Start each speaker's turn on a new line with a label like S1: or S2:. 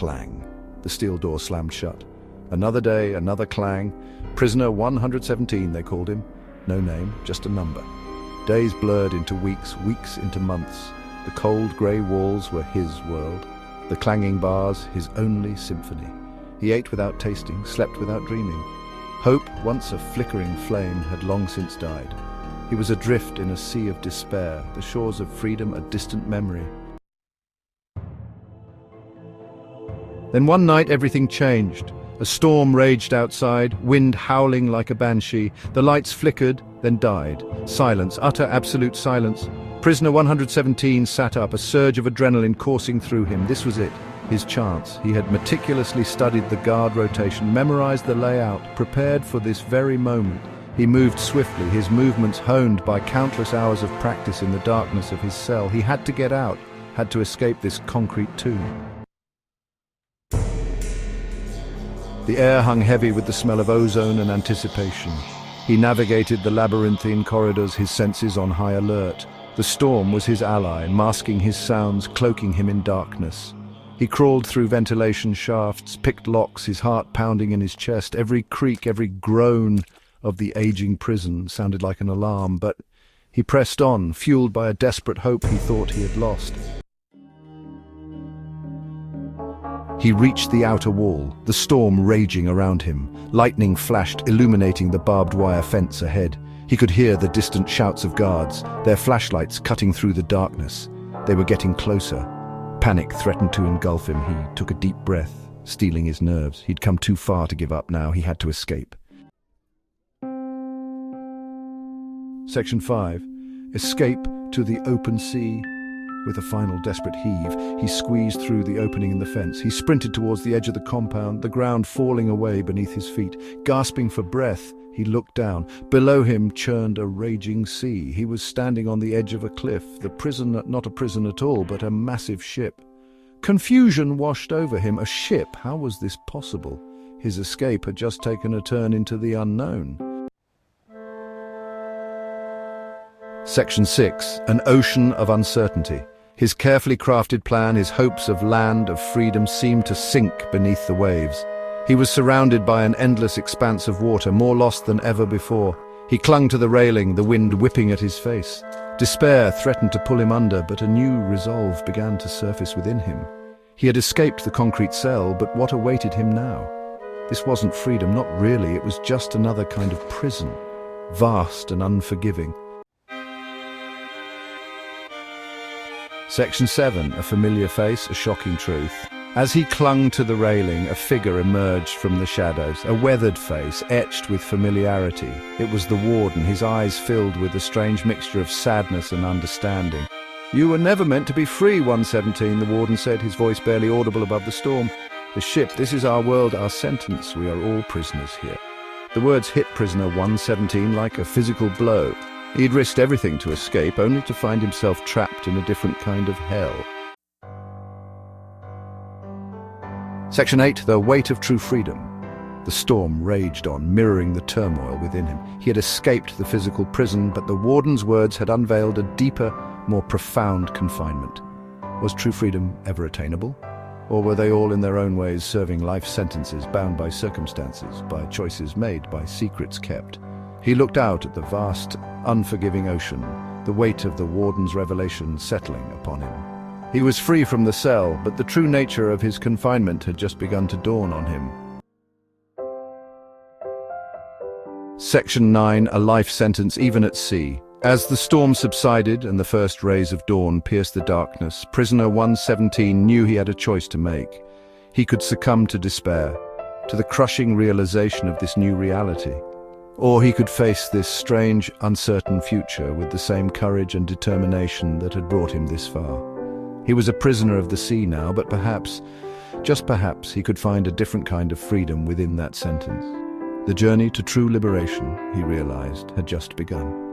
S1: clang. The steel door slammed shut. Another day, another clang. Prisoner 117, they called him. No name, just a number. Days blurred into weeks, weeks into months. The cold grey walls were his world. The clanging bars, his only symphony. He ate without tasting, slept without dreaming. Hope, once a flickering flame, had long since died. He was adrift in a sea of despair, the shores of freedom a distant memory. Then one night everything changed. A storm raged outside, wind howling like a banshee. The lights flickered, then died. Silence, utter absolute silence. Prisoner 117 sat up, a surge of adrenaline coursing through him. This was it, his chance. He had meticulously studied the guard rotation, memorized the layout, prepared for this very moment. He moved swiftly, his movements honed by countless hours of practice in the darkness of his cell. He had to get out, had to escape this concrete tomb. The air hung heavy with the smell of ozone and anticipation. He navigated the labyrinthine corridors, his senses on high alert. The storm was his ally, masking his sounds, cloaking him in darkness. He crawled through ventilation shafts, picked locks, his heart pounding in his chest. Every creak, every groan of the aging prison sounded like an alarm, but he pressed on, fueled by a desperate hope he thought he had lost. He reached the outer wall, the storm raging around him. Lightning flashed, illuminating the barbed wire fence ahead. He could hear the distant shouts of guards, their flashlights cutting through the darkness. They were getting closer. Panic threatened to engulf him. He took a deep breath, steeling his nerves. He'd come too far to give up now. He had to escape. Section 5. Escape to the open sea. With a final desperate heave, he squeezed through the opening in the fence. He sprinted towards the edge of the compound, the ground falling away beneath his feet. Gasping for breath, he looked down. Below him churned a raging sea. He was standing on the edge of a cliff, the prison not a prison at all, but a massive ship. Confusion washed over him. A ship? How was this possible? His escape had just taken a turn into the unknown. Section 6. An ocean of uncertainty. His carefully crafted plan, his hopes of land, of freedom, seemed to sink beneath the waves. He was surrounded by an endless expanse of water, more lost than ever before. He clung to the railing, the wind whipping at his face. Despair threatened to pull him under, but a new resolve began to surface within him. He had escaped the concrete cell, but what awaited him now? This wasn't freedom, not really. It was just another kind of prison, vast and unforgiving. Section 7. A familiar face, a shocking truth. As he clung to the railing, a figure emerged from the shadows, a weathered face etched with familiarity. It was the warden, his eyes filled with a strange mixture of sadness and understanding. "You were never meant to be free, 117, the warden said, his voice barely audible above the storm. "The ship, this is our world, our sentence. We are all prisoners here." The words hit prisoner 117 like a physical blow. He'd risked everything to escape, only to find himself trapped in a different kind of hell. Section 8. The weight of true freedom. The storm raged on, mirroring the turmoil within him. He had escaped the physical prison, but the warden's words had unveiled a deeper, more profound confinement. Was true freedom ever attainable? Or were they all in their own ways serving life sentences, bound by circumstances, by choices made, by secrets kept? He looked out at the vast, unforgiving ocean, the weight of the warden's revelation settling upon him. He was free from the cell, but the true nature of his confinement had just begun to dawn on him. Section 9. A life sentence even at sea. As the storm subsided and the first rays of dawn pierced the darkness, prisoner 117 knew he had a choice to make. He could succumb to despair, to the crushing realization of this new reality. Or he could face this strange, uncertain future with the same courage and determination that had brought him this far. He was a prisoner of the sea now, but perhaps, just perhaps, he could find a different kind of freedom within that sentence. The journey to true liberation, he realized, had just begun.